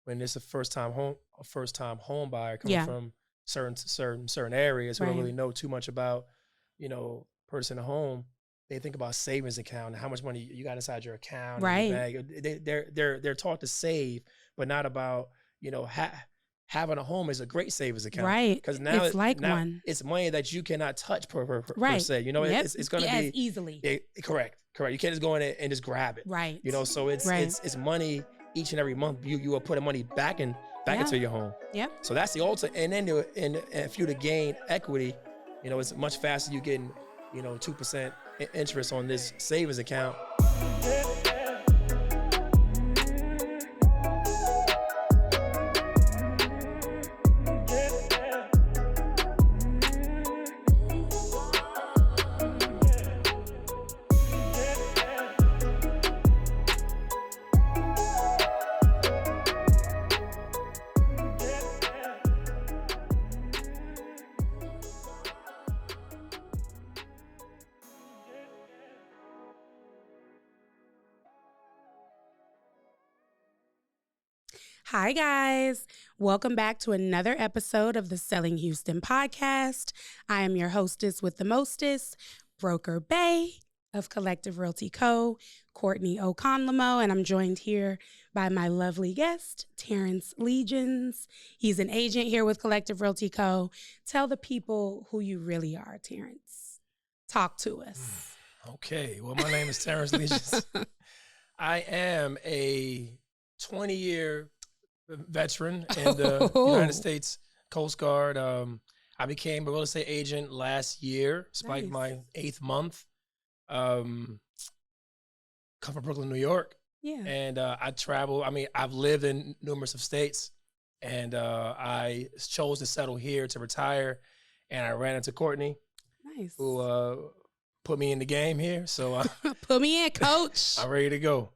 when it's a first time home buyer coming from certain areas who don't really know too much about, purchasing a home. They think about savings account and how much money you got inside your account. Right. And your bag. They're taught to save, but not about, having a home is a great savings account. Right. Because now it's like one. It's money that you cannot touch per right. se. It's going to be as easily. Correct. You can't just go in there and just grab it. Right. So it's money each and every month. You are putting money back into your home. Yep. So that's the ultimate. And then if you to gain equity, it's much faster. You getting 2% interest on this savings account. Hi, guys. Welcome back to another episode of the Selling Houston podcast. I am your hostess with the mostest, Broker Bay of Collective Realty Co., Courtney Oconlamo, and I'm joined here by my lovely guest, Terrance Legions. He's an agent here with Collective Realty Co. Tell the people who you really are, Terrance. Talk to us. Okay. Well, my name is Terrance Legions. I am a 20-year veteran in the United States Coast Guard. I became a real estate agent last year. It's like my 8th month. Come from Brooklyn, New York. Yeah. And I travel. I've lived in numerous of states, and I chose to settle here to retire. And I ran into Courtney, who put me in the game here. So put me in, coach. I'm ready to go.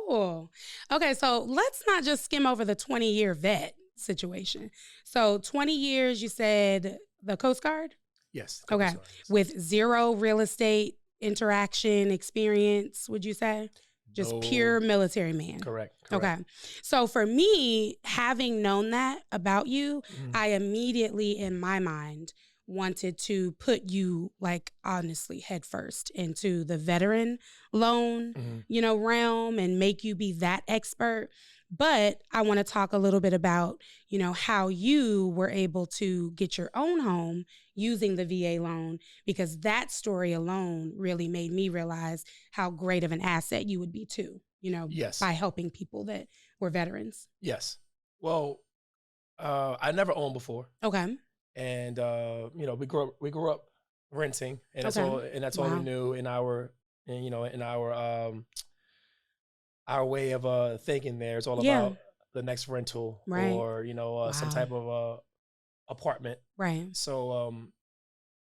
Cool. Okay, so let's not just skim over the 20-year vet situation. So 20 years, you said the Coast Guard? Yes. Okay. Guard, yes. With zero real estate interaction experience, would you say? Just pure military man. Correct. Okay. So for me, having known that about you, I immediately in my mind wanted to put you honestly head first into the veteran loan, realm and make you be that expert. But I want to talk a little bit about, how you were able to get your own home using the VA loan, because that story alone really made me realize how great of an asset you would be too, yes, by helping people that were veterans. Yes. Well, I never owned before. Okay. And we grew up renting, and that's all. And that's all we knew in our way of thinking. There, it's all about the next rental, or some type of apartment. Right. So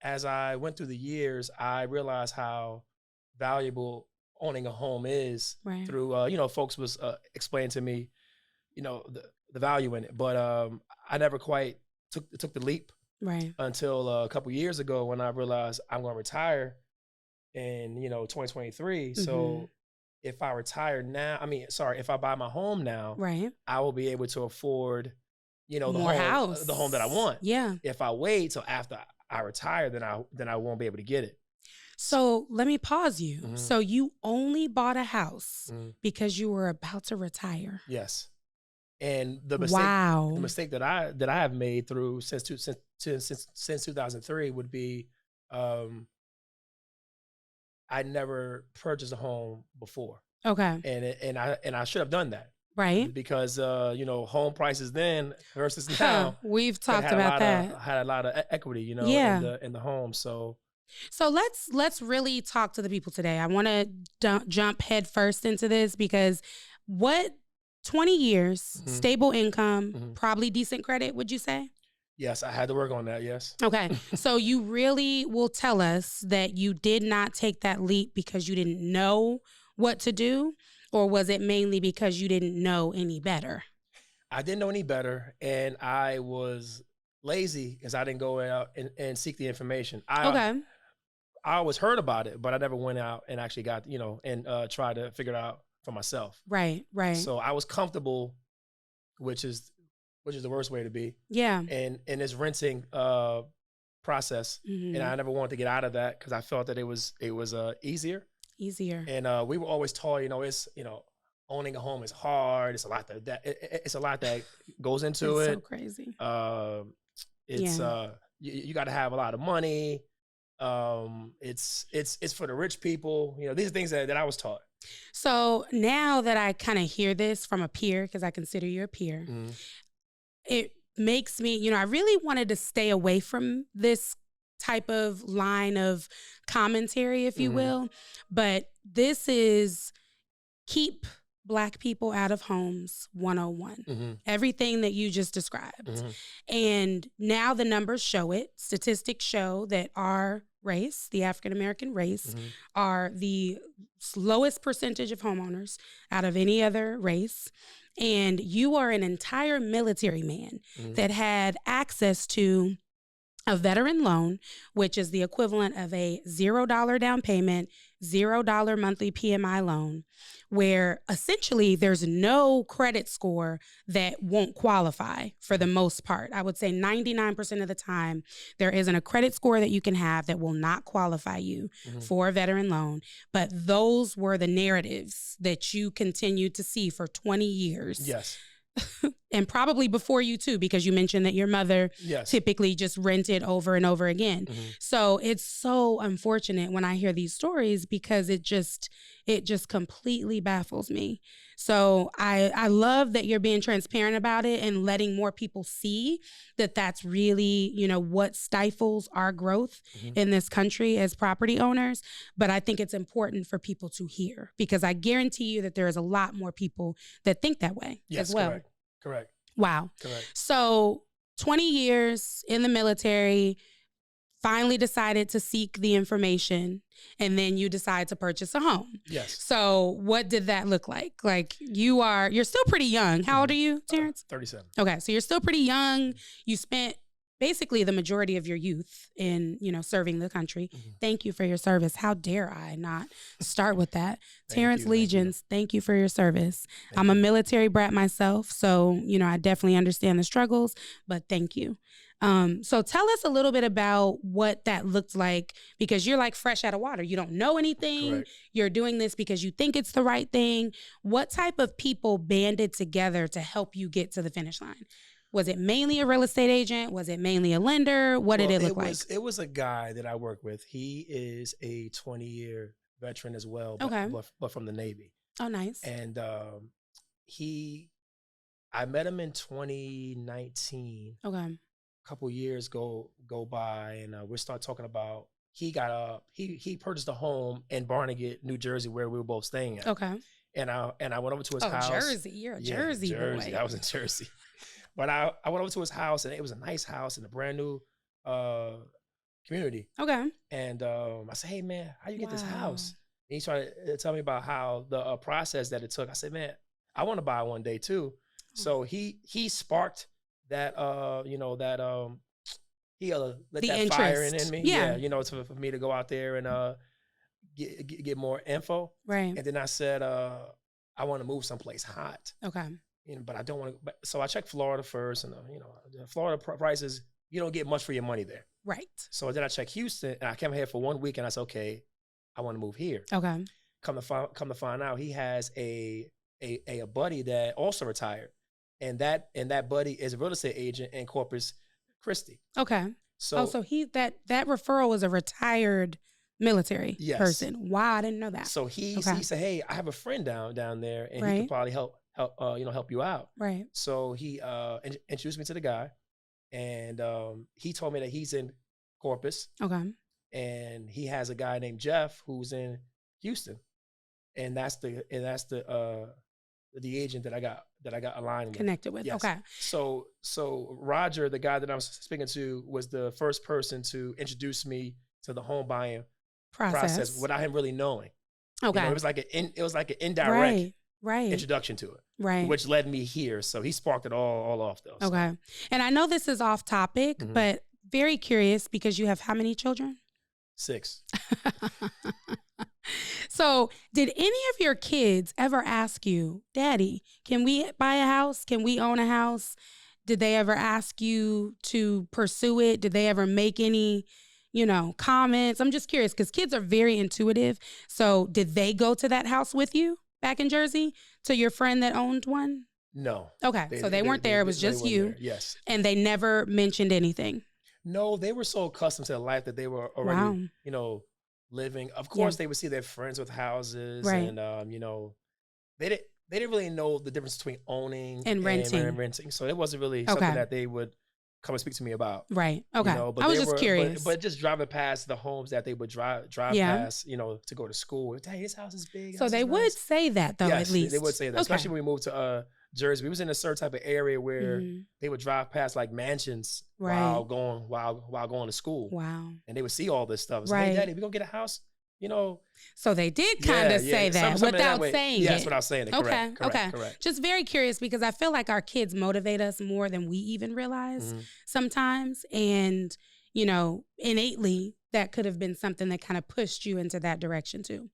as I went through the years, I realized how valuable owning a home is. Right. Through folks was explaining to me, the value in it, but I never quite took the leap, right, until a couple years ago when I realized I'm going to retire in 2023. So if I retire now, if I buy my home now, right, I will be able to afford the home that I want. Yeah. If I wait till after I retire, then I won't be able to get it. So let me pause you. So you only bought a house because you were about to retire. Yes. And the mistake that I have made through since 2003 would be, I never purchased a home before. Okay. And I should have done that. Right. Because home prices then versus now. We've talked about that. Had a lot of equity, in the home. So let's really talk to the people today. I want to jump head first into this because 20 years, stable income, probably decent credit, would you say? Yes, I had to work on that, yes. Okay, so you really will tell us that you did not take that leap because you didn't know what to do, or was it mainly because you didn't know any better? I didn't know any better, and I was lazy because I didn't go out and seek the information. I always heard about it, but I never went out and actually got, and tried to figure it out for myself. Right. So I was comfortable which is the worst way to be. Yeah. And in this renting process, and I never wanted to get out of that because I felt that it was easier. And we were always taught, it's owning a home is hard. It's a lot it's a lot that goes into it. So crazy. You got to have a lot of money. It's for the rich people. These are things that I was taught. So now that I kind of hear this from a peer, because I consider you a peer, it makes me, I really wanted to stay away from this type of line of commentary, if you will. But this is keep Black people out of homes 101. Everything that you just described. And now the numbers show it. Statistics show that our race, the African-American race, are the lowest percentage of homeowners out of any other race. And you are an entire military man that had access to a veteran loan, which is the equivalent of a $0 down payment, $0 monthly PMI loan, where essentially there's no credit score that won't qualify for the most part. I would say 99% of the time, there isn't a credit score that you can have that will not qualify you for a veteran loan. But those were the narratives that you continued to see for 20 years. Yes. And probably before you too, because you mentioned that your mother typically just rented over and over again. So it's so unfortunate when I hear these stories because it just completely baffles me. So I love that you're being transparent about it and letting more people see that that's really, what stifles our growth in this country as property owners. But I think it's important for people to hear because I guarantee you that there is a lot more people that think that way as well. Correct. Wow. Correct. So 20 years in the military, finally decided to seek the information, and then you decide to purchase a home. Yes. So what did that look like? Like you're still pretty young. How old are you, Terrance? 37. Okay. So you're still pretty young. You spent basically the majority of your youth in, serving the country. Thank you for your service. How dare I not start with that? Terrance Legions, thank you for your service. I'm a military brat myself, so, I definitely understand the struggles, but thank you. So tell us a little bit about what that looked like, because you're like fresh out of water. You don't know anything. Correct. You're doing this because you think it's the right thing. What type of people banded together to help you get to the finish line? Was it mainly a real estate agent? Was it mainly a lender? What did it look like? It was a guy that I work with. He is a 20-year veteran as well, but from the Navy. Oh, nice. And I met him in 2019. Okay. A couple years go by, and we start talking about he purchased a home in Barnegat, New Jersey, where we were both staying at. Okay. And I went over to his house. Jersey. You're a Jersey boy. I was in Jersey. But I went over to his house, and it was a nice house in a brand new community. Okay. And I said, hey, man, how you get this house? And he started to tell me about how the process that it took. I said, man, I want to buy one day too. So he sparked that, he lit that interest. fire in me. Yeah. For me to go out there and get more info. Right. And then I said, I want to move someplace hot. Okay. But I don't want to. So I checked Florida first, and Florida prices, you don't get much for your money there. Right. So then I checked Houston, and I came here for 1 week, and I said, okay, I want to move here. Okay. Come to find out, he has a buddy that also retired, and that buddy is a real estate agent in Corpus Christi. Okay. So he that referral was a retired military person. Wow, I didn't know that. So he said, hey, I have a friend down there, and he could probably help you out. Right. So he introduced me to the guy, and he told me that he's in Corpus. Okay. And he has a guy named Jeff who's in Houston, and that's the agent that I got aligned with. Connected with. Yes. Okay. So Roger, the guy that I was speaking to, was the first person to introduce me to the home buying process without him really knowing. Okay. It was like an indirect right. introduction to it, right, which led me here. So he sparked it all off though. So. Okay. And I know this is off topic, but very curious because you have how many children? 6. So did any of your kids ever ask you, Daddy, can we buy a house? Can we own a house? Did they ever ask you to pursue it? Did they ever make any, comments? I'm just curious because kids are very intuitive. So did they go to that house with you back in Jersey to your friend that owned one? No. Okay. So they weren't there. It was just you. There. Yes. And they never mentioned anything. No, they were so accustomed to the life that they were already, living. Of course, they would see their friends with houses, right. And they didn't really know the difference between owning and renting. So it wasn't really something that they would come and speak to me about. Right. Okay. But I was just curious. But just driving past the homes that they would drive past, to go to school. Hey, his house is big. So they would say that though, yes, at least. They would say that, especially when we moved to Jersey. We was in a certain type of area where they would drive past like mansions while going to school. Wow. And they would see all this stuff. Right. Hey, Daddy, we gonna get a house. So they did kind of say that without saying it. Yes, without saying it. Correct. Just very curious because I feel like our kids motivate us more than we even realize sometimes. And, innately, that could have been something that kind of pushed you into that direction too.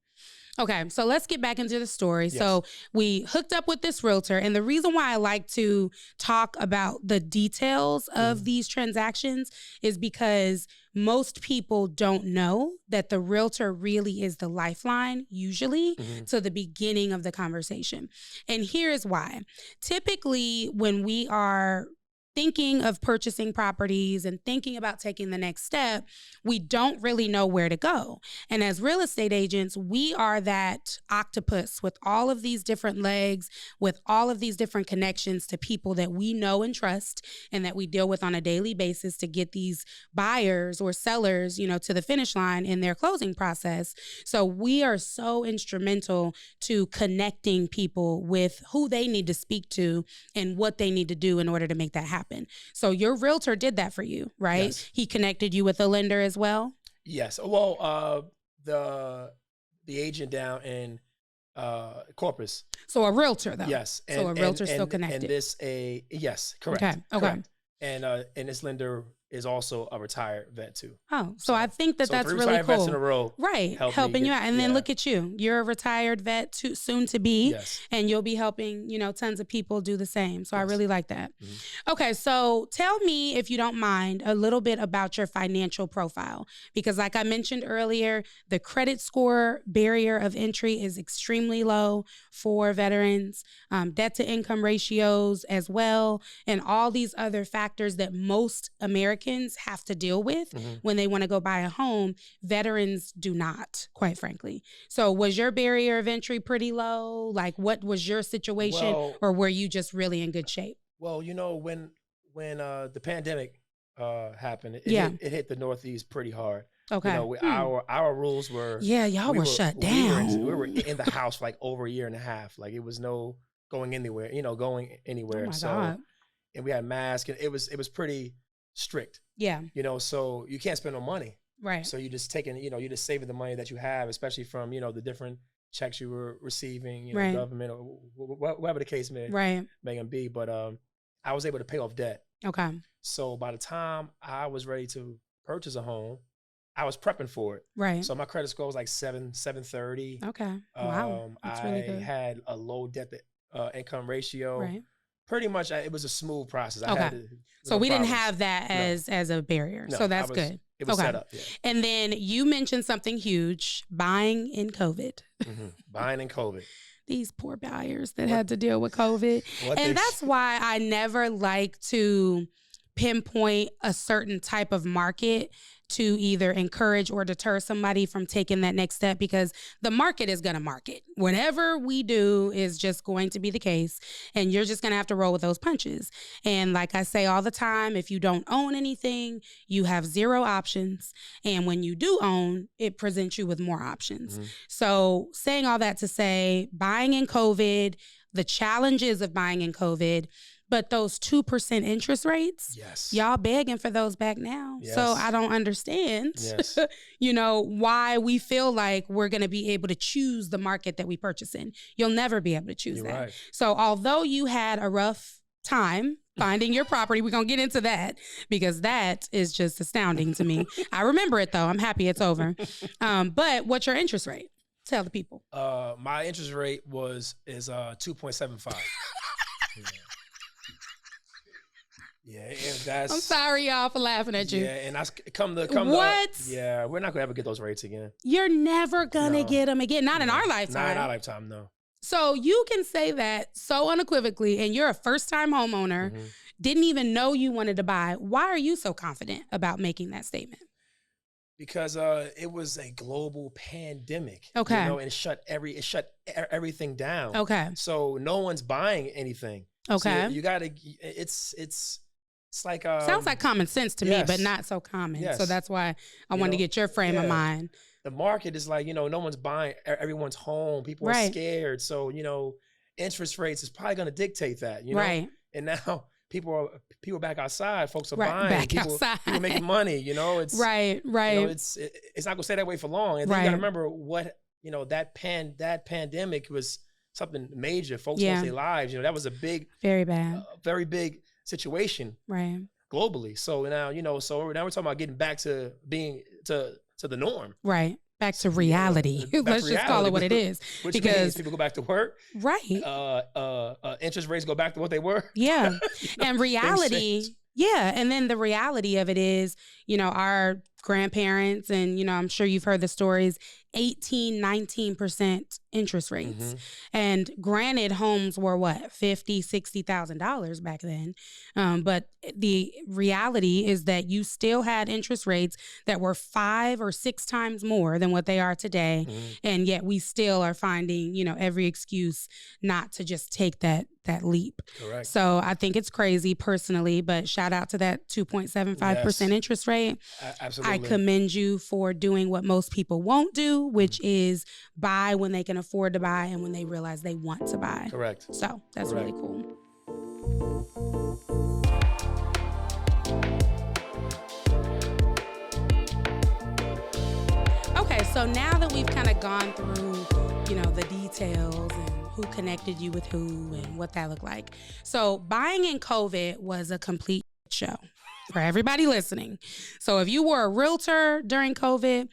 Okay, so let's get back into the story. Yes. So we hooked up with this realtor, and the reason why I like to talk about the details of these transactions is because most people don't know that the realtor really is the lifeline, usually, to the beginning of the conversation. And here's why. Typically, when we are thinking of purchasing properties and thinking about taking the next step, we don't really know where to go. And as real estate agents, we are that octopus with all of these different legs, with all of these different connections to people that we know and trust and that we deal with on a daily basis to get these buyers or sellers, to the finish line in their closing process. So we are so instrumental to connecting people with who they need to speak to and what they need to do in order to make that happen. So your realtor did that for you, right? Yes. He connected you with a lender as well? Yes. Well, the agent down in Corpus. So a realtor though. Yes. So a realtor still connected. And yes, correct. Okay. Correct. And this lender is also a retired vet too. Oh, so I think that's really cool. Vets in a row, right? Helping you out, and then look at you. You're a retired vet, soon to be, and you'll be helping tons of people do the same. So I really like that. Okay, so tell me, if you don't mind, a little bit about your financial profile, because like I mentioned earlier, the credit score barrier of entry is extremely low for veterans. Debt to income ratios as well, and all these other factors that most Americans have to deal with when they want to go buy a home. Veterans do not, quite frankly. So was your barrier of entry pretty low? Like, what was your situation, or were you just really in good shape? Well, when the pandemic happened, it hit the Northeast pretty hard. Okay. Our rules were y'all were shut down. We were in the house for like over a year and a half. Like it was no going anywhere. Oh my God. And we had masks, and it was pretty strict. Yeah. So you can't spend no money. Right. So you're just you're just saving the money that you have, especially from, the different checks you were receiving, right. Government or whatever the case may be. But I was able to pay off debt. Okay. So by the time I was ready to purchase a home, I was prepping for it. Right. So my credit score was like 730. Okay. Wow. That's really good. I had a low debt to income ratio. Right. Pretty much, it was a smooth process. So we didn't have that as a barrier. No, so that's good. It was set up. Yeah. And then you mentioned something huge: buying in COVID. Buying in COVID. These poor buyers that had to deal with COVID. And that's why I never like to pinpoint a certain type of market to either encourage or deter somebody from taking that next step, because the market is going to market. Whatever we do is just going to be the case, and you're just going to have to roll with those punches. And like I say all the time, if you don't own anything, you have zero options. And when you do own, it presents you with more options. So saying all that to say, buying in COVID, the challenges of buying in COVID, but those 2% interest rates, y'all begging for those back now. Yes. So I don't understand, why we feel like we're going to be able to choose the market that we purchase in. You'll never be able to choose that. Right. So although you had a rough time finding your property, we're going to get into that because that is just astounding to me. I remember it though. I'm happy it's over. But what's your interest rate? Tell the people. My interest rate is 2.75. Yeah, that's. I'm sorry, y'all, for laughing at you. Yeah, and that's come what? Yeah, we're not gonna ever get those rates again. You're never gonna get them again. Not in our lifetime. Not in our lifetime, no. So you can say that so unequivocally, and you're a first-time homeowner, didn't even know you wanted to buy. Why are you so confident about making that statement? Because it was a global pandemic. Okay. You know, and it shut everything down. Okay. So no one's buying anything. Okay. So you gotta. It's like sounds like common sense to me, but not so common. Yes. So that's why I wanted to get your frame of mind. The market is like, no one's buying. Everyone's home. People are scared. So interest rates is probably going to dictate that. Right. And now people are back outside. Folks are buying. People are making money. It's right. It's not going to stay that way for long. And then you got to remember what that pandemic was something major. Folks lost their lives. That was a big, very bad, very big situation, right? Globally. So now, so now we're talking about getting back to being to the norm, right? Back to reality. Let's just call it what it is. Because people go back to work, right? Interest rates go back to what they were. Yeah, and reality. Yeah, and then the reality of it is, our grandparents, and I'm sure you've heard the stories, 18-19% interest rates. And granted, homes were what, $50,000-$60,000 back then. But the reality is that you still had interest rates that were 5 or 6 times more than what they are today. And yet we still are finding, every excuse not to just take that leap. Correct. So I think it's crazy personally, but shout out to that 2.75% interest rate. Absolutely. I commend you for doing what most people won't do, which is buy when they can afford to buy and when they realize they want to buy. Correct. So that's really cool. Okay, so now that we've kind of gone through, the details and who connected you with who and what that looked like. So buying in COVID was a complete show for everybody listening. So if you were a realtor during COVID,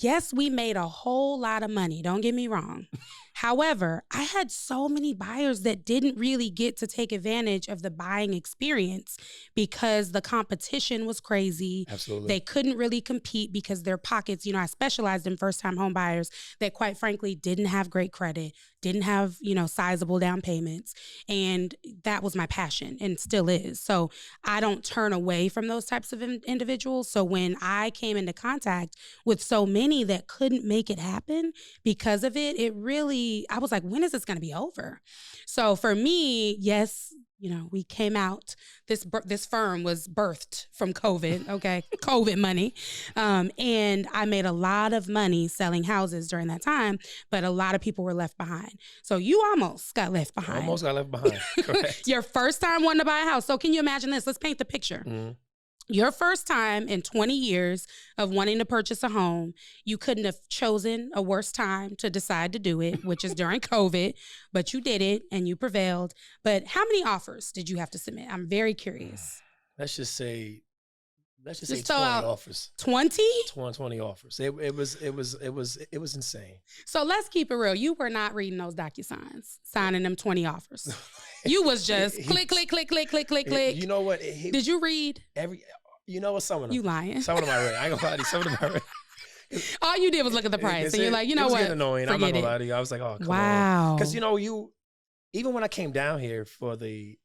yes, we made a whole lot of money. Don't get me wrong. However, I had so many buyers that didn't really get to take advantage of the buying experience because the competition was crazy. Absolutely. They couldn't really compete because their pockets, I specialized in first-time home buyers that quite frankly didn't have great credit, didn't have, sizable down payments. And that was my passion and still is. So I don't turn away from those types of individuals. So when I came into contact with so many that couldn't make it happen because of it, I was like, when is this going to be over? So for me, yes, we came out, this firm was birthed from COVID, okay, COVID money. And I made a lot of money selling houses during that time, but a lot of people were left behind. So you almost got left behind. Almost got left behind, correct. Your first time wanting to buy a house. So can you imagine this? Let's paint the picture. Your first time in 20 years of wanting to purchase a home, you couldn't have chosen a worse time to decide to do it, which is during COVID, but you did it and you prevailed. But how many offers did you have to submit? I'm very curious. Let's just say 20 offers. 20? 20 offers. It was insane. So let's keep it real. You were not reading those DocuSigns, signing them 20 offers. You was just click, click, click, click, click, click, click. You know what? Did you read? Some of them. You lying. Some of them I read. I ain't gonna lie to you. Some of them I read. All you did was look at the price. And you're like, what? It was getting annoying. I'm not gonna lie to you. I was like, oh, come on. Because, even when I came down here for the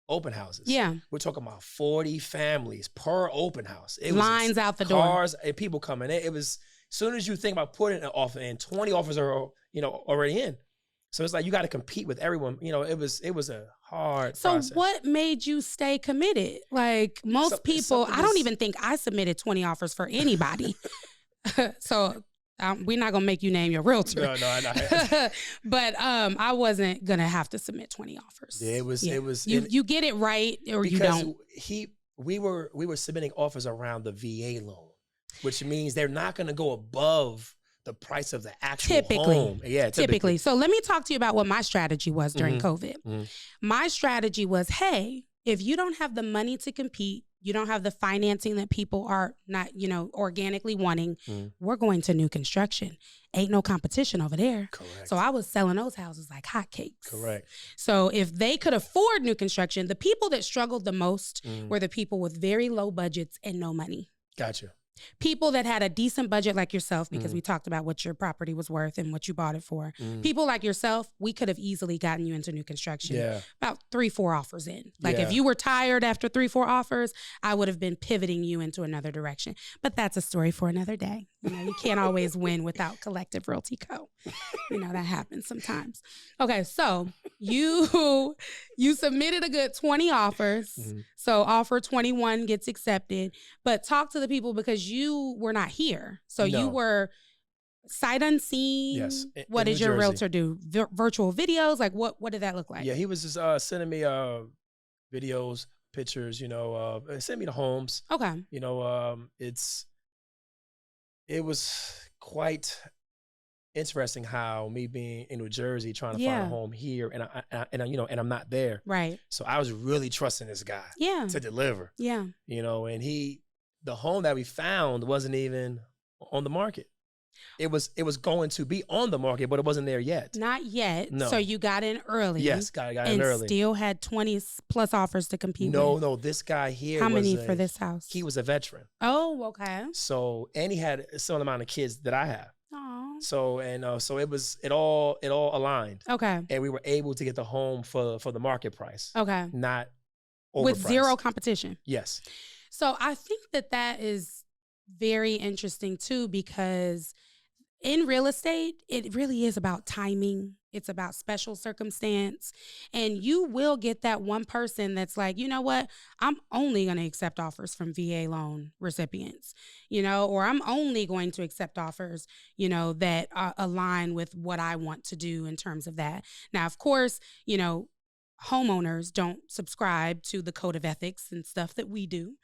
open houses, we're talking about 40 families per open house. It lines was out the door. Cars and people coming in. It was, as soon as you think about putting an offer in, 20 offers are, already in. So it's like you got to compete with everyone. It was a hard process. So what made you stay committed? Like most people, I don't even think I submitted 20 offers for anybody. So we're not going to make you name your realtor. No, I know. But I wasn't going to have to submit 20 offers. Yeah, it was. You get it right or you don't. We were submitting offers around the VA loan, which means they're not going to go above the price of the actual home. Yeah, typically. So let me talk to you about what my strategy was during COVID. My strategy was, hey, if you don't have the money to compete, you don't have the financing that people are not, organically wanting, we're going to new construction. Ain't no competition over there. Correct. So I was selling those houses like hotcakes. Correct. So if they could afford new construction, the people that struggled the most were the people with very low budgets and no money. Gotcha. People that had a decent budget like yourself, because we talked about what your property was worth and what you bought it for. People like yourself, we could have easily gotten you into new construction. Yeah. About 3-4 offers in. Like if you were tired after 3-4 offers, I would have been pivoting you into another direction. But that's a story for another day. You can't always win without Collective Realty Co. That happens sometimes. Okay, so you submitted a good 20 offers. So offer 21 gets accepted. But talk to the people because you were not here. So you were sight unseen. Yes. What did your realtor do? Virtual videos? Like what did that look like? Yeah, he was just sending me videos, pictures, send me the homes. Okay. It was quite interesting how me being in New Jersey trying to find a home here and I'm not there. Right. So I was really trusting this guy to deliver. Yeah. And the home that we found wasn't even on the market. It was going to be on the market, but it wasn't there yet. Not yet. No. So you got in early. Yes, got in early. And still had 20 plus offers to compete with. No, this guy here How many for this house? He was a veteran. Oh, okay. So, and he had a similar amount of kids that I have. Aww. So, so it all aligned. Okay. And we were able to get the home for the market price. Okay. Not overpriced. With zero competition. Yes. So I think that is very interesting too, because in real estate, it really is about timing. It's about special circumstance. And you will get that one person that's like, you know what? I'm only going to accept offers from VA loan recipients, or I'm only going to accept offers, that align with what I want to do in terms of that. Now, of course, homeowners don't subscribe to the code of ethics and stuff that we do.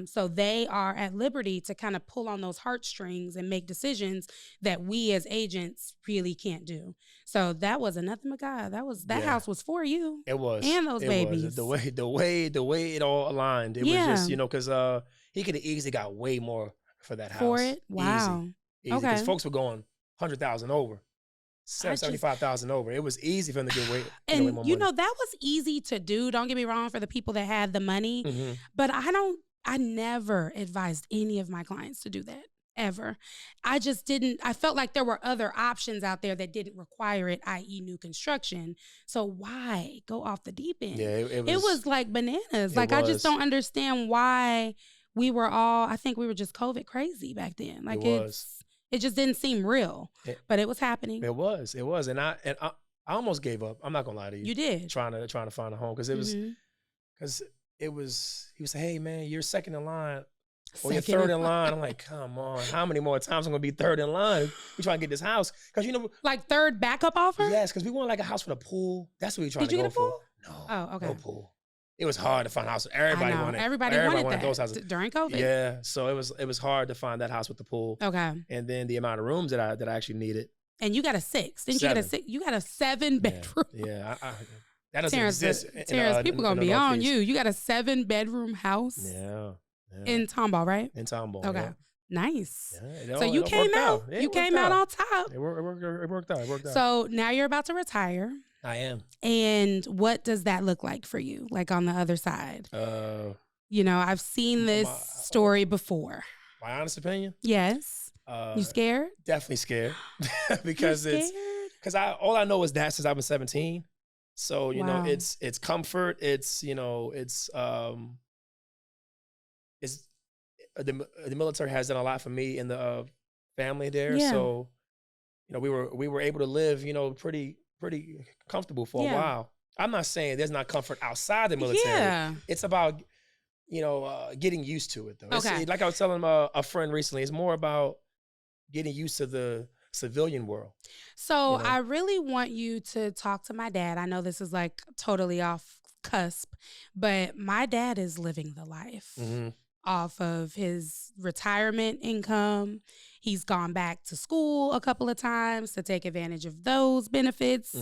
So they are at liberty to kind of pull on those heartstrings and make decisions that we as agents really can't do. So that wasn't nothing but God. That house was for you. It was. And those babies. Was. The way it all aligned. It was just, because he could have easily got way more for that house. For it? Wow. Easy. Okay. Because folks were going 100,000 over. 75,000 over. It was easy for them to get way, and way more money. That was easy to do. Don't get me wrong, for the people that had the money, but I never advised any of my clients to do that ever. I just didn't. I felt like there were other options out there that didn't require it, i.e. new construction. So why go off the deep end? Yeah, it was like bananas. Like I just don't understand why we were all. I think we were just COVID crazy back then. Like it just didn't seem real, but it was happening. It was, and I almost gave up. I'm not gonna lie to you. You did trying to find a home because it was. He was, hey man, you're second in line, or you're third in line. I'm like, come on, how many more times I'm gonna be third in line? We trying to get this house because like third backup offer. Yes, because we want like a house with a pool. That's what we trying to go for. Did you get a pool? No. Oh, okay. No pool. It was hard to find a house. Everybody wanted those houses during COVID. Yeah, so it was hard to find that house with the pool. Okay. And then the amount of rooms that I actually needed. And you got a 6. Didn't 7. You get a 6? You got a 7 bedroom. Yeah. That doesn't exist. Terrance, people gonna be on you. You got a 7 bedroom house. Yeah. In Tomball, right? In Tomball. Okay. Yeah. Nice. Yeah, so you came out. You came out on top. It worked out. So now you're about to retire. I am. And what does that look like for you? Like on the other side? I've seen this story before. My honest opinion? Yes. You scared? Definitely scared. Because all I know is that since I was 17. So, it's comfort. It's the military has done a lot for me in the family there. Yeah. So, we were able to live, pretty comfortable for a while. I'm not saying there's not comfort outside the military. Yeah. It's about, getting used to it though. Okay. Like I was telling a friend recently, it's more about getting used to the civilian world. So I really want you to talk to my dad. I know this is like totally off cusp, but my dad is living the life. Off of his retirement income. He's gone back to school a couple of times to take advantage of those benefits.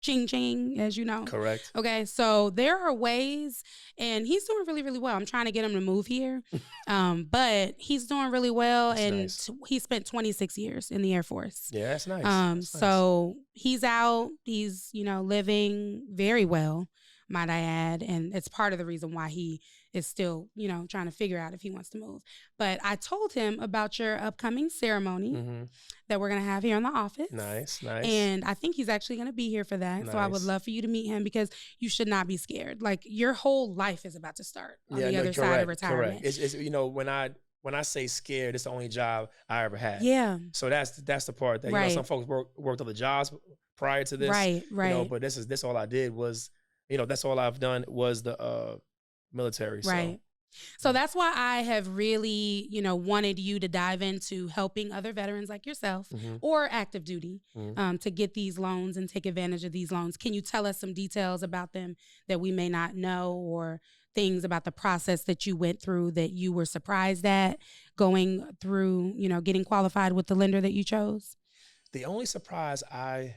ching ching, as you know. Correct. Okay, so there are ways, and he's doing really, really well. I'm trying to get him to move here, but he's doing really well, That's and nice. he spent 26 years in the Air Force. Yeah, that's nice. That's so he's out, he's, living very well, might I add, and it's part of the reason why he is still, trying to figure out if he wants to move. But I told him about your upcoming ceremony that we're going to have here in the office. Nice. And I think he's actually going to be here for that. Nice. So I would love for you to meet him, because you should not be scared. Like, your whole life is about to start on the other side of retirement. Correct. It's when I say scared, it's the only job I ever had. Yeah. So that's the part that some folks worked other jobs prior to this. Right. But this all I did was, that's all I've done was the military. Right. So that's why I have really, wanted you to dive into helping other veterans like yourself or active duty to get these loans and take advantage of these loans. Can you tell us some details about them that we may not know, or things about the process that you went through that you were surprised at going through, getting qualified with the lender that you chose? The only surprise I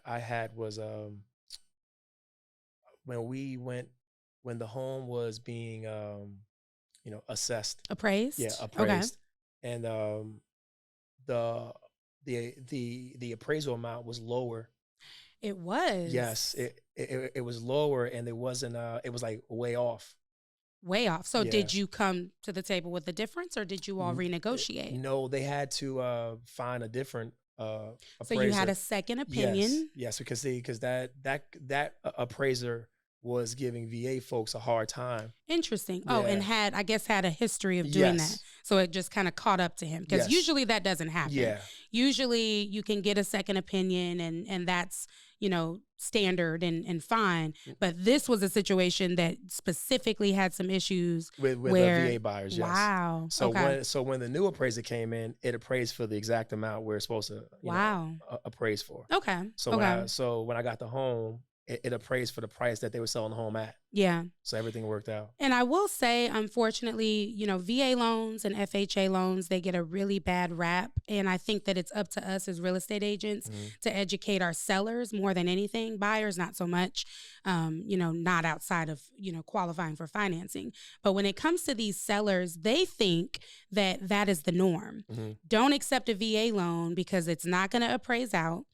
had was when the home was being assessed, appraised. Yeah, appraised. Okay. And the appraisal amount was lower. It was. Yes, it was lower, and it wasn't. It was like way off. Way off. So did you come to the table with a difference, or did you all renegotiate? No, they had to find a different appraiser. So you had a second opinion. Yes, because that appraiser was giving VA folks a hard time. Interesting. Oh, and had a history of doing that. So it just kind of caught up to him, because usually that doesn't happen. Yeah. Usually you can get a second opinion, and that's, standard and fine. But this was a situation that specifically had some issues with the VA buyers. Yes. Wow. So when the new appraiser came in, it appraised for the exact amount we're supposed to appraise for. Okay. So when I got the home, it appraised for the price that they were selling the home at. Yeah. So everything worked out. And I will say, unfortunately, VA loans and FHA loans, they get a really bad rap. And I think that it's up to us as real estate agents to educate our sellers more than anything. Buyers, not so much, not outside of, qualifying for financing. But when it comes to these sellers, they think that that is the norm. Don't accept a VA loan because it's not going to appraise out.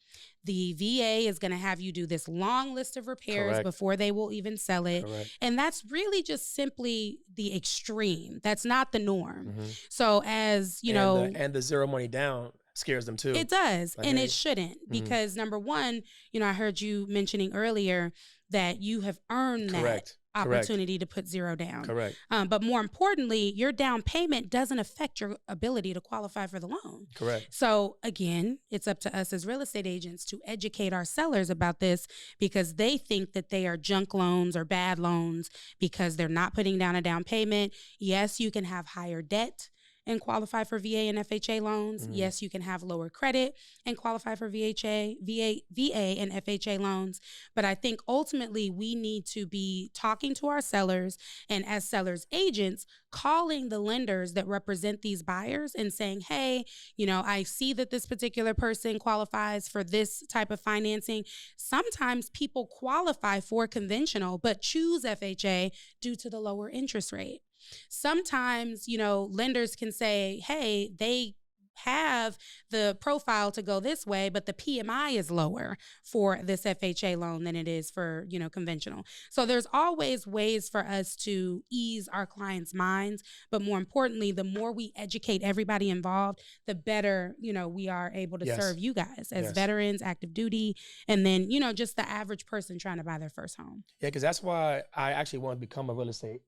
The VA is going to have you do this long list of repairs before they will even sell it. And that's really just simply the extreme. That's not the norm. So as, and the zero money down scares them too. It does. Like, and it shouldn't, because number one, I heard you mentioning earlier that you have earned that opportunity to put zero down. Correct. But more importantly, your down payment doesn't affect your ability to qualify for the loan. Correct. So again, it's up to us as real estate agents to educate our sellers about this, because they think that they are junk loans or bad loans because they're not putting down a down payment. Yes, you can have higher debt and qualify for VA and FHA loans. Yes, you can have lower credit and qualify for VA and FHA loans. But I think ultimately we need to be talking to our sellers, and as sellers agents, calling the lenders that represent these buyers and saying, hey, I see that this particular person qualifies for this type of financing. Sometimes people qualify for conventional but choose FHA due to the lower interest rate. Sometimes, lenders can say, hey, they have the profile to go this way, but the PMI is lower for this FHA loan than it is for, conventional. So there's always ways for us to ease our clients' minds. But more importantly, the more we educate everybody involved, the better, we are able to serve you guys as veterans, active duty, and then, just the average person trying to buy their first home. Yeah, because that's why I actually want to become a real estate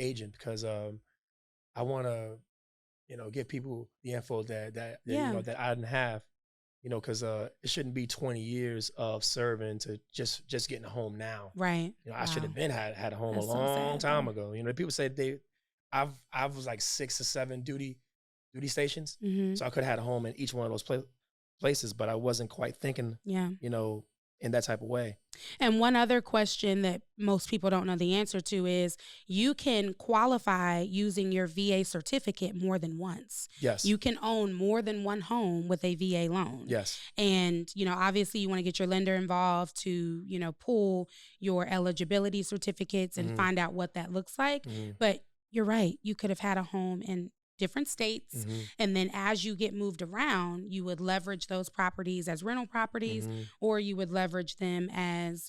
agent, because I want to, give people the info that that I didn't have, because it shouldn't be 20 years of serving to just getting a home now. Right. I should have been had a home a long time ago. People say I was like 6 or 7 duty stations, so I could have had a home in each one of those places, but I wasn't quite thinking, in that type of way. And one other question that most people don't know the answer to is you can qualify using your VA certificate more than once. Yes. You can own more than one home with a VA loan. Yes. And, obviously you want to get your lender involved to, pull your eligibility certificates and find out what that looks like. But you're right. You could have had a home in different states. And then as you get moved around, you would leverage those properties as rental properties, or you would leverage them as,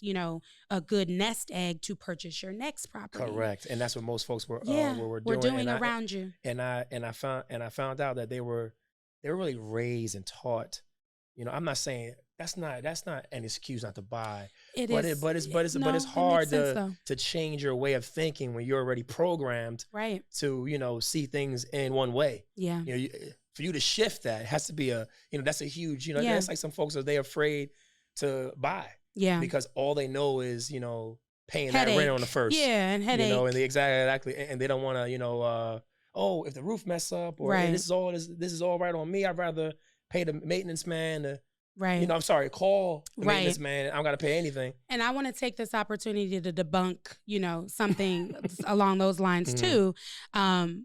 a good nest egg to purchase your next property. Correct. And that's what most folks were doing around you. And I found out that they were really raised and taught. I'm not saying that's not an excuse not to buy. It's hard to change your way of thinking when you're already programmed to see things in one way. Yeah. For you to shift that, it has to be that's a huge, that's like some folks they're afraid to buy. Yeah. Because all they know is, paying headache. That rent on the first. Yeah, and headache. And exactly, and they don't want to, if the roof mess up or hey, this is all right on me, I'd rather pay the maintenance man to call the maintenance man. I don't got to pay anything. And I want to take this opportunity to debunk, something along those lines too.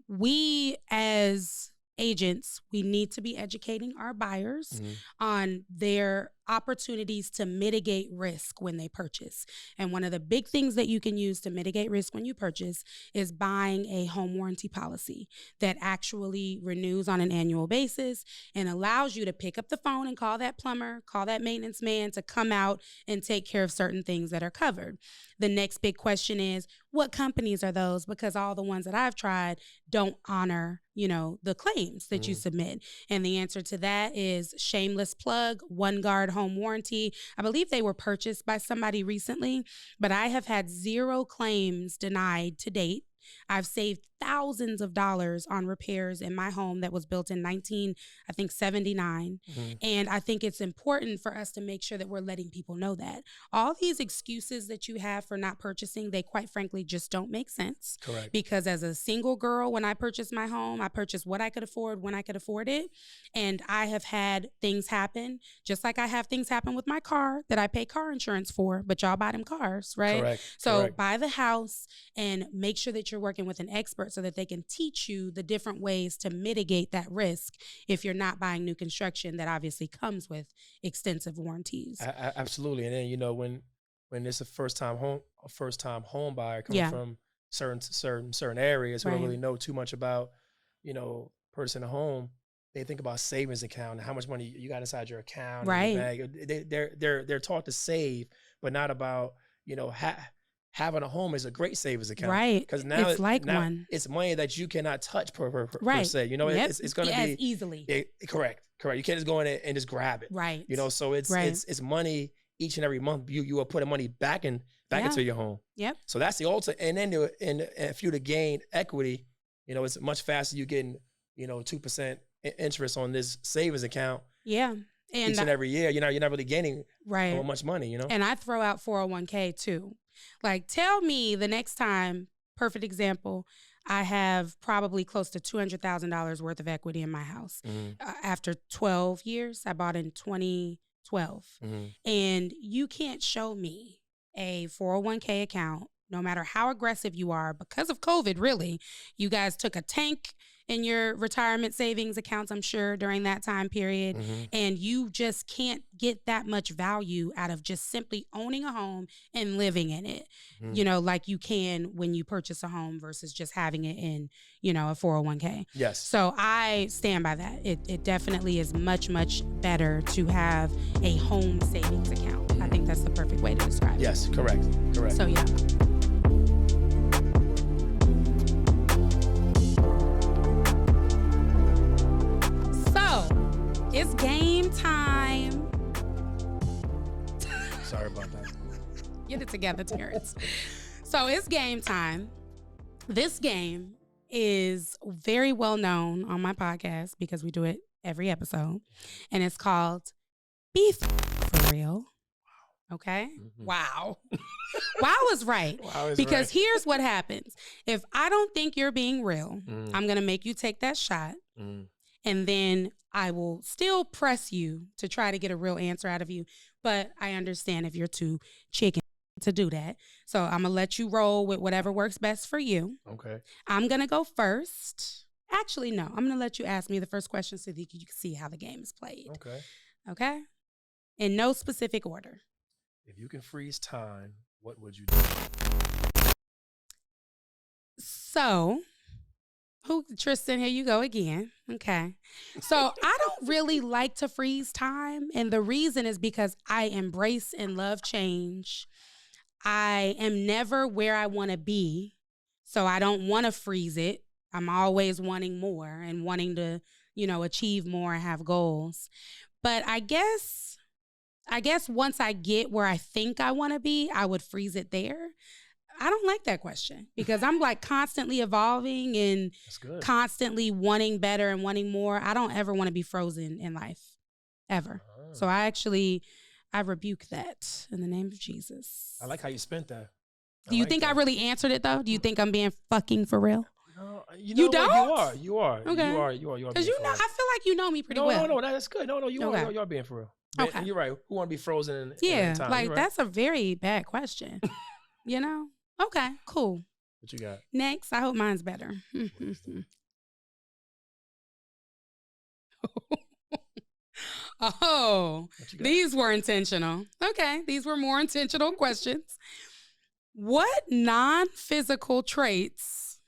We as agents, we need to be educating our buyers on their opportunities to mitigate risk when they purchase. And one of the big things that you can use to mitigate risk when you purchase is buying a home warranty policy that actually renews on an annual basis and allows you to pick up the phone and call that plumber, call that maintenance man to come out and take care of certain things that are covered. The next big question is, what companies are those? Because all the ones that I've tried don't honor, the claims that you submit. And the answer to that is shameless plug, OneGuard Home Warranty. I believe they were purchased by somebody recently, but I have had 0 claims denied to date. I've saved thousands of dollars on repairs in my home that was built in 1979. And I think it's important for us to make sure that we're letting people know that. All these excuses that you have for not purchasing, they quite frankly just don't make sense. Correct. Because as a single girl, when I purchased my home, I purchased what I could afford when I could afford it. And I have had things happen, just like I have things happen with my car that I pay car insurance for, but y'all buy them cars, right? Correct. So Correct. Buy the house and make sure that you're working with an expert so that they can teach you the different ways to mitigate that risk if you're not buying new construction that obviously comes with extensive warranties. Absolutely. And then, when it's a first time home buyer coming from certain areas who don't really know too much about, purchasing a home, they think about savings account and how much money you got inside your account. Right. They're taught to save, but not about, having a home is a great savings account. Right. Because now it's one. It's money that you cannot touch per se. It's going to be easily. Correct. You can't just go in there and just grab it. Right. So it's money each and every month. You are putting money back into your home. Yep. So that's the ultimate. And then if you to gain equity, it's much faster. You getting 2% interest on this savings account. Yeah. And each and every year, you're not really gaining much money. And I throw out 401k too. Like, tell me the next time, perfect example, I have probably close to $200,000 worth of equity in my house. After 12 years, I bought in 2012. And you can't show me a 401k account, no matter how aggressive you are, because of COVID, really. You guys took a tank in your retirement savings accounts, I'm sure, during that time period. And you just can't get that much value out of just simply owning a home and living in it, like you can when you purchase a home versus just having it in, a 401k. Yes. So I stand by that. It definitely is much, much better to have a home savings account. I think that's the perfect way to describe it. Yes, correct. So, yeah. It's game time. Sorry about that. Get it together, Terrance. So it's game time. This game is very well known on my podcast because we do it every episode. And it's called Beef for Real. Okay? Wow. Wow is right. Because here's what happens. If I don't think you're being real, I'm going to make you take that shot. And then I will still press you to try to get a real answer out of you. but I understand if you're too chicken to do that. So I'm going to let you roll with whatever works best for you. Okay. I'm going to go first. Actually, no. I'm going to let you ask me the first question so that you can see how the game is played. Okay. Okay? In no specific order. If you can freeze time, what would you do? So, Tristan, here you go again. Okay. So I don't really like to freeze time. And the reason is because I embrace and love change. I am never where I want to be. So I don't want to freeze it. I'm always wanting more and wanting to, achieve more and have goals. But I guess once I get where I think I want to be, I would freeze it there. I don't like that question because I'm like constantly evolving and constantly wanting better and wanting more. I don't ever want to be frozen in life, ever. Oh. So I rebuke that in the name of Jesus. I like how you spent that. Do you think I really answered it though? Do you think I'm being fucking for real? No, you don't? You are. Okay. You are. Because I feel like you know me pretty well. No, that's good. No, you are. You're being for real. Okay. You're right. Who want to be frozen in time? Like right. That's a very bad question. Okay, cool. What you got? Next, I hope mine's better. Oh, these were intentional. Okay, these were more intentional questions. What non-physical traits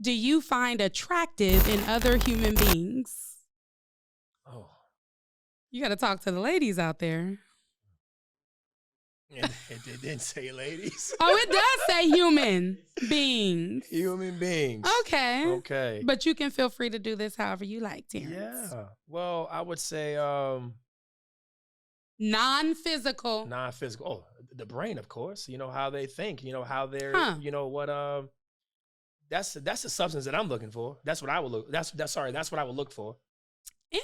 do you find attractive in other human beings? Oh. You got to talk to the ladies out there. It didn't say ladies. Oh, it does say human beings. Human beings. Okay. But you can feel free to do this however you like, Terrance. Yeah. Well, I would say non-physical. Non-physical. Oh, the brain, of course. How they think. How they're. What. That's the substance that I'm looking for. That's what I would look. That's what I would look for.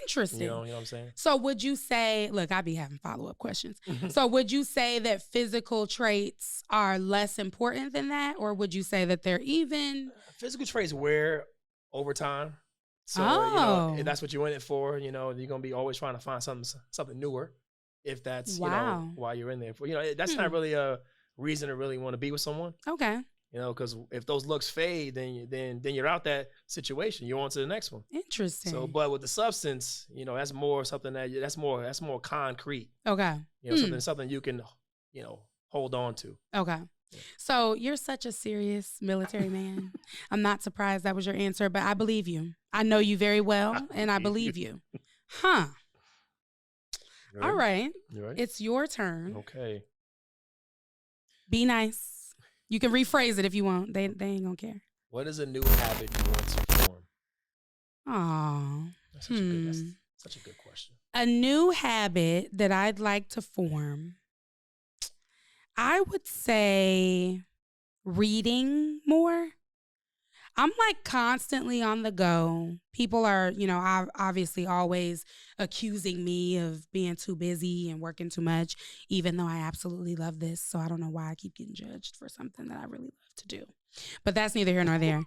Interesting. You know what I'm saying? So would you say, look, I be having follow-up questions. So would you say that physical traits are less important than that? Or would you say that they're even? Physical traits wear over time. So, if that's what you're in it for, you're going to be always trying to find something newer. If that's, why you're in there for, that's not really a reason to really want to be with someone. Okay. Because if those looks fade, then you're out that situation. You're on to the next one. Interesting. So, but with the substance, that's more something that's more concrete. Okay. Something you can, hold on to. Okay. Yeah. So you're such a serious military man. I'm not surprised that was your answer, but I believe you. I know you very well, and I believe you. Huh. All right. It's your turn. Okay. Be nice. You can rephrase it if you want. They ain't gonna care. What is a new habit you want to form? Oh, that's such a good question. A new habit that I'd like to form, I would say reading more. I'm like constantly on the go. People are, obviously always accusing me of being too busy and working too much, even though I absolutely love this. So I don't know why I keep getting judged for something that I really love to do. But that's neither here nor there.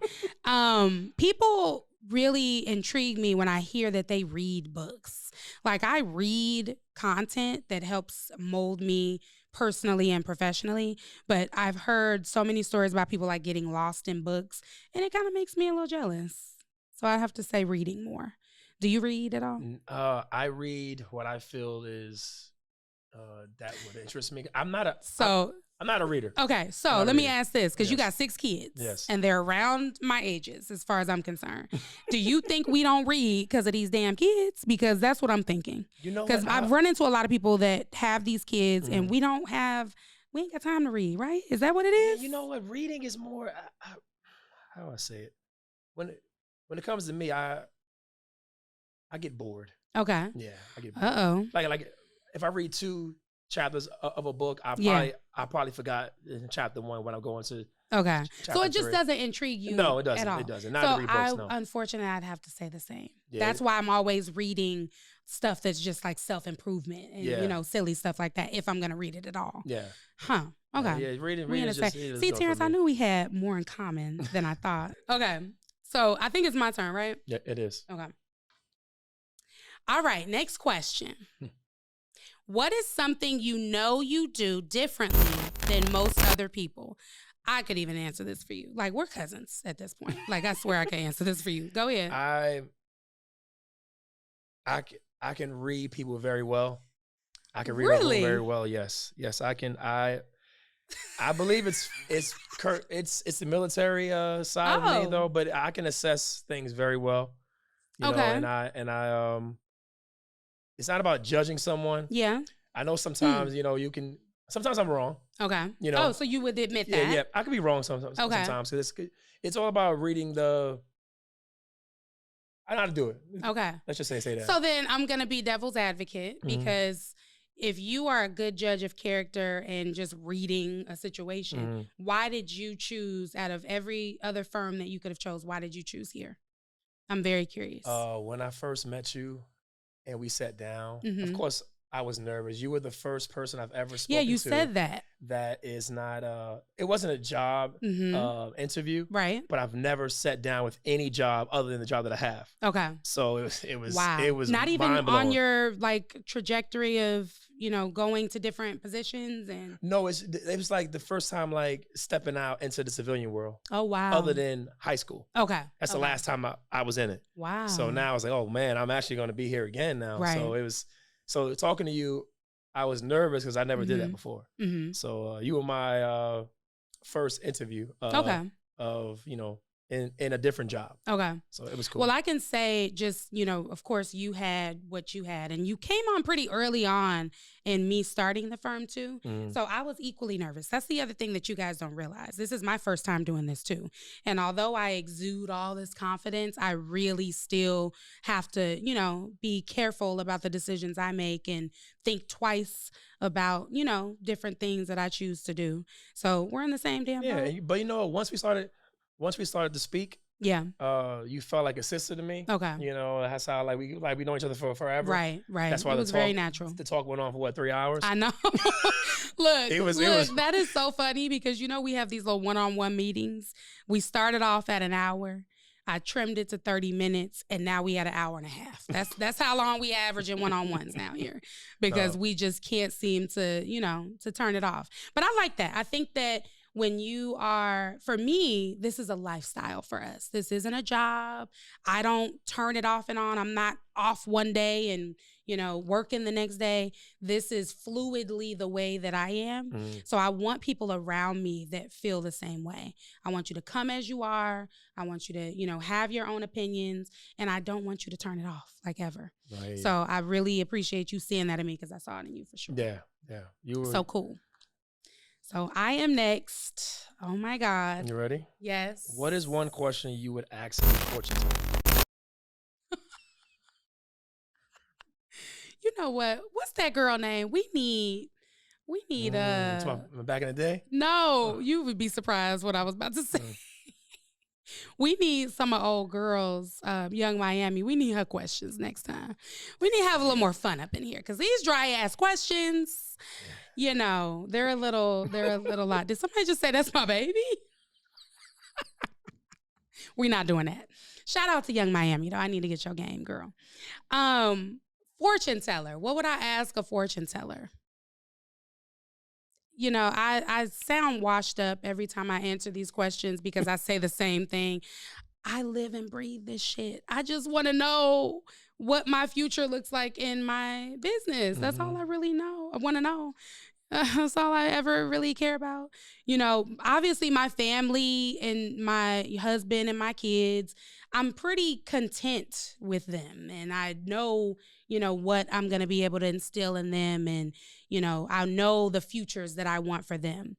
People really intrigue me when I hear that they read books. Like I read content that helps mold me personally and professionally, but I've heard so many stories about people like getting lost in books, and it kind of makes me a little jealous. So I have to say reading more. Do you read at all? I read what I feel is that would interest me. I'm not a reader. Okay, so let me ask this, because you got 6 kids. Yes. And they're around my ages, as far as I'm concerned. Do you think we don't read because of these damn kids? Because that's what I'm thinking. Because I've run into a lot of people that have these kids, and we ain't got time to read, right? Is that what it is? You know what? Reading is more, how do I say it? When it comes to me, I get bored. Okay. Yeah, I get bored. Uh-oh. Like if I read 2 chapters of a book, I probably forgot in chapter 1 when I'm going to. Okay, so it just doesn't intrigue you. No, it doesn't. At all. It doesn't. Not to read books. No. Unfortunately, I'd have to say the same. Yeah. That's why I'm always reading stuff that's just like self-improvement and silly stuff like that. If I'm gonna read it at all. Yeah. Huh. Okay. Yeah. Reading is just. See, Terrance, I knew we had more in common than I thought. Okay, so I think it's my turn, right? Yeah, it is. Okay. All right. Next question. What is something you do differently than most other people? I could even answer this for you. Like, we're cousins at this point. Like, I swear I can answer this for you. Go ahead. I can read people very well. I can read Really? people very well. Yes, I can. I believe it's the military side of me though, but I can assess things very well. You know, and I it's not about judging someone. Yeah. I know sometimes, you know, sometimes I'm wrong. Okay. You know. Oh, so you would admit that? Yeah, I could be wrong sometimes. Okay. Sometimes, because it's all about reading I know how to do it. Okay. Let's just say that. So then I'm going to be devil's advocate because if you are a good judge of character and just reading a situation, why did you choose, out of every other firm that you could have chose, why did you choose here? I'm very curious. When I first met you and we sat down, of course, I was nervous. You were the first person I've ever spoken to. Yeah, you said that. That is not, it wasn't a job interview. Right. But I've never sat down with any job other than the job that I have. Okay. So wow. It was not even on your like trajectory of, you know, going to different positions and. No, it was like the first time like stepping out into the civilian world. Oh, wow. Other than high school. Okay. That's the last time I was in it. Wow. So now I was like, oh man, I'm actually going to be here again now. Right. So talking to you, I was nervous because I never did that before. So you were my first interview of, you know, in a different job. Okay. So it was cool. Well, I can say just, you know, of course you had what you had and you came on pretty early on in me starting the firm too. So I was equally nervous. That's the other thing that you guys don't realize. This is my first time doing this too. And although I exude all this confidence, I really still have to, you know, be careful about the decisions I make and think twice about, you know, different things that I choose to do. So we're in the same damn boat. Yeah, but you know, once we started to speak, you felt like a sister to me. Okay. You know, that's how we know each other for forever. Right. That's why it was very natural. The talk went on for 3 hours? I know. Look, that is so funny because, you know, we have these little one-on-one meetings. We started off at an hour. I trimmed it to 30 minutes and now we had an hour and a half. That's how long we average in one-on-ones now here because we just can't seem to, you know, to turn it off. But I like that. I think that when you are, for me, this is a lifestyle for us. This isn't a job. I don't turn it off and on. I'm not off one day and, you know, working the next day. This is fluidly the way that I am. So I want people around me that feel the same way. I want you to come as you are. I want you to, you know, have your own opinions. And I don't want you to turn it off like ever. Right. So I really appreciate you seeing that in me because I saw it in you for sure. Yeah. You were so cool. So I am next. Oh my God. You ready? Yes. What is one question you would ask a fortune teller? You know what? What's that girl name? We need back in the day? No, you would be surprised what I was about to say. We need some of old girls, Young Miami. We need her questions next time. We need to have a little more fun up in here because these dry ass questions, you know, they're a little lot. Did somebody just say that's my baby? We're not doing that. Shout out to Young Miami though. I need to get your game, girl. Fortune teller. What would I ask a fortune teller? You know, I sound washed up every time I answer these questions because I say the same thing. I live and breathe this shit. I just want to know what my future looks like in my business. That's all I really know. I want to know. That's all I ever really care about. You know, obviously my family and my husband and my kids, I'm pretty content with them. And I know, you know, what I'm going to be able to instill in them. And, you know, I know the futures that I want for them.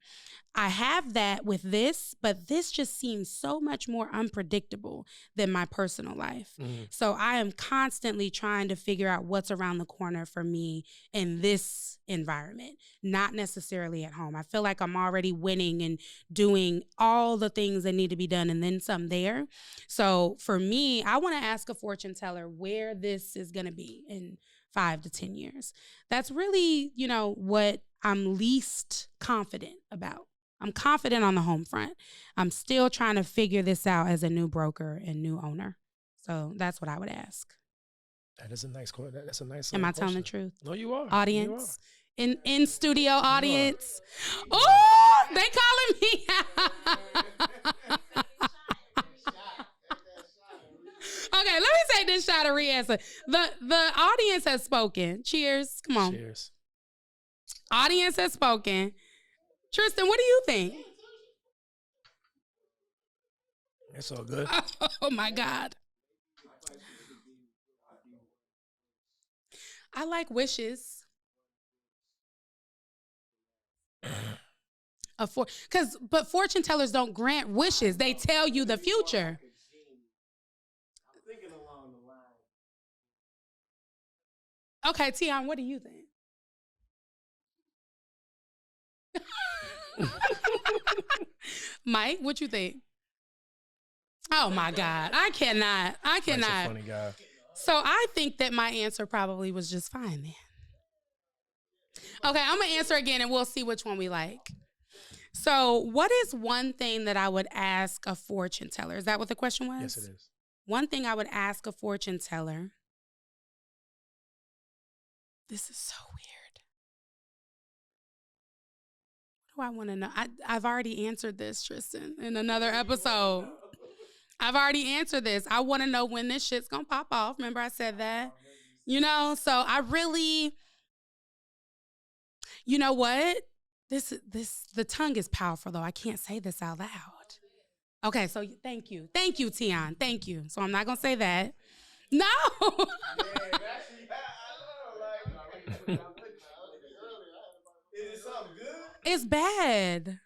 I have that with this, but this just seems so much more unpredictable than my personal life. So I am constantly trying to figure out what's around the corner for me in this environment, not necessarily at home. I feel like I'm already winning and doing all the things that need to be done and then some there. So for me, I want to ask a fortune teller where this is going to be in 5 to 10 years. That's really, you know, what I'm least confident about. I'm confident on the home front. I'm still trying to figure this out as a new broker and new owner. So that's what I would ask. That is a nice question. That's a nice. Am I question. telling the truth? No, you are. Audience, you are. in studio audience. Oh, they calling me out. Okay, let me take this shot of re-answer. The audience has spoken. Cheers. Come on. Cheers. Audience has spoken. Tristan, what do you think? It's all good. Oh my God. I like wishes. But fortune tellers don't grant wishes. They tell you the future. I'm thinking along the line. Okay, Tion, what do you think? Mike, what you think? Oh my God, I cannot. Mike's a funny guy. So I think that my answer probably was just fine then. Okay, I'm gonna answer again and we'll see which one we like. So what is one thing that I would ask a fortune teller? Is that what the question was? Yes, it is. One thing I would ask a fortune teller. This is so weird. What do I want to know? I've already answered this, Tristan, in another episode. I've already answered this. I want to know when this shit's going to pop off. Remember I said that? You know, so I really, you know what? The tongue is powerful, though. I can't say this out loud. Okay, so thank you. Thank you, Tion. Thank you. So I'm not going to say that. No. Is it something good? It's bad.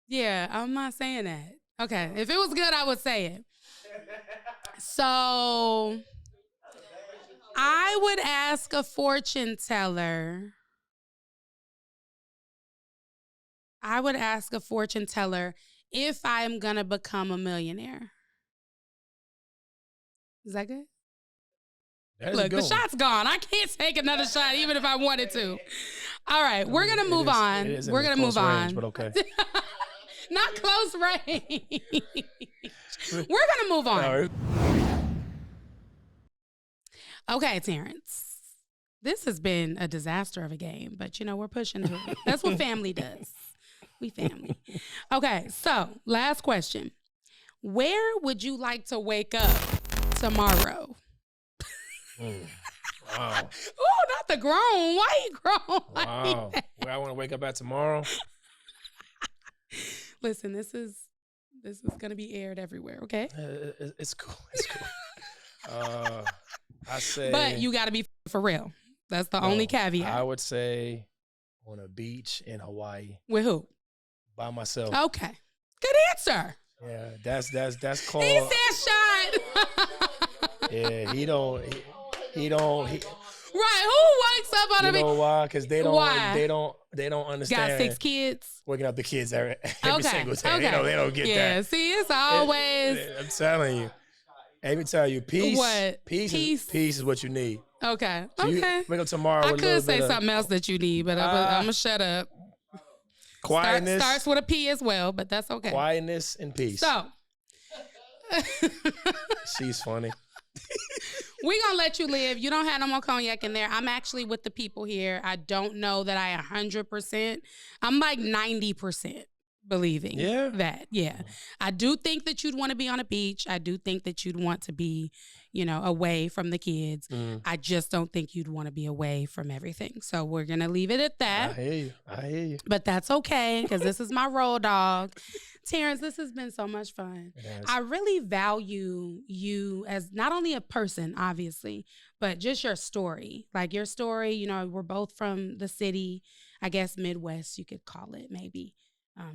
Yeah, I'm not saying that. Okay, if it was good, I would say it. So I would ask a fortune teller. If I am going to become a millionaire. Is that good? Look, the shot's gone. I can't take another shot even if I wanted to. All right, we're going to move on. We're going to move on. Range, but okay. Not close range. We're going to move on. Okay, Terrance. This has been a disaster of a game, but, you know, we're pushing through. That's what family does. We family. Okay, so last question. Where would you like to wake up tomorrow? Wow. Oh, not the grown. Why you grown? Wow. Where I want to wake up at tomorrow? Listen, this is gonna be aired everywhere, okay? It's cool. It's cool. I say, but you got to be for real. That's the only caveat. I would say on a beach in Hawaii. With who? By myself. Okay, good answer. Yeah, that's called. He said shot. Yeah, he don't. Right, who wakes up on a beach? You know why? Because they don't. Why? They don't understand. Got 6 kids. Waking up the kids every Okay. single day. Okay. They don't get that. Yeah, see, it's always. I'm telling you. Let me tell you, peace. What? Peace is what you need. Okay. So okay. Wake up tomorrow. I with could say of something else that you need, but I'm gonna shut up. Quietness starts with a P as well, but that's okay. Quietness and peace. So she's funny. We're gonna let you live. You don't have no more cognac in there. I'm actually with the people here. I don't know that I 100%. I'm like 90% believing that. Yeah. I do think that you'd want to be on a beach. I do think that you'd want to be, you know, away from the kids. I just don't think you'd want to be away from everything. So we're going to leave it at that. I hear you. But that's okay because this is my road dog. Terrance, this has been so much fun. I really value you as not only a person, obviously, but just your story. Like your story, you know, we're both from the city, I guess Midwest, you could call it maybe.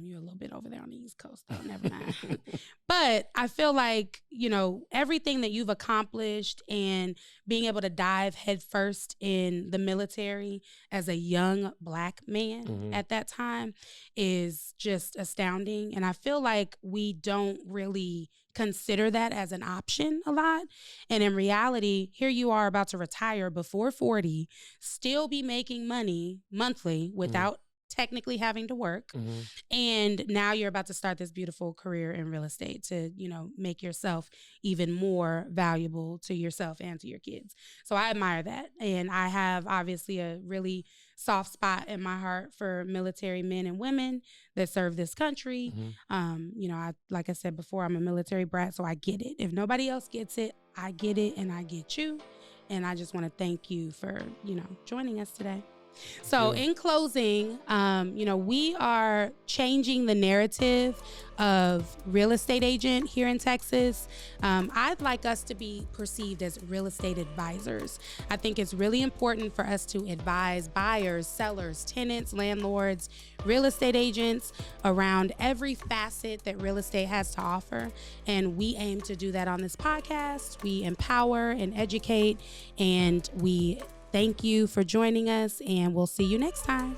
You're a little bit over there on the East Coast, though. Never mind. But I feel like, you know, everything that you've accomplished and being able to dive headfirst in the military as a young Black man at that time is just astounding. And I feel like we don't really consider that as an option a lot. And in reality, here you are about to retire before 40, still be making money monthly without technically having to work. Mm-hmm. And now you're about to start this beautiful career in real estate to, make yourself even more valuable to yourself and to your kids. So I admire that. And I have obviously a really soft spot in my heart for military men and women that serve this country. Mm-hmm. Like I said before, I'm a military brat, so I get it. If nobody else gets it, I get it and I get you. And I just want to thank you for, joining us today. So in closing, we are changing the narrative of real estate agent here in Texas. I'd like us to be perceived as real estate advisors. I think it's really important for us to advise buyers, sellers, tenants, landlords, real estate agents around every facet that real estate has to offer. And we aim to do that on this podcast. We empower and educate, and we thank you for joining us, and we'll see you next time.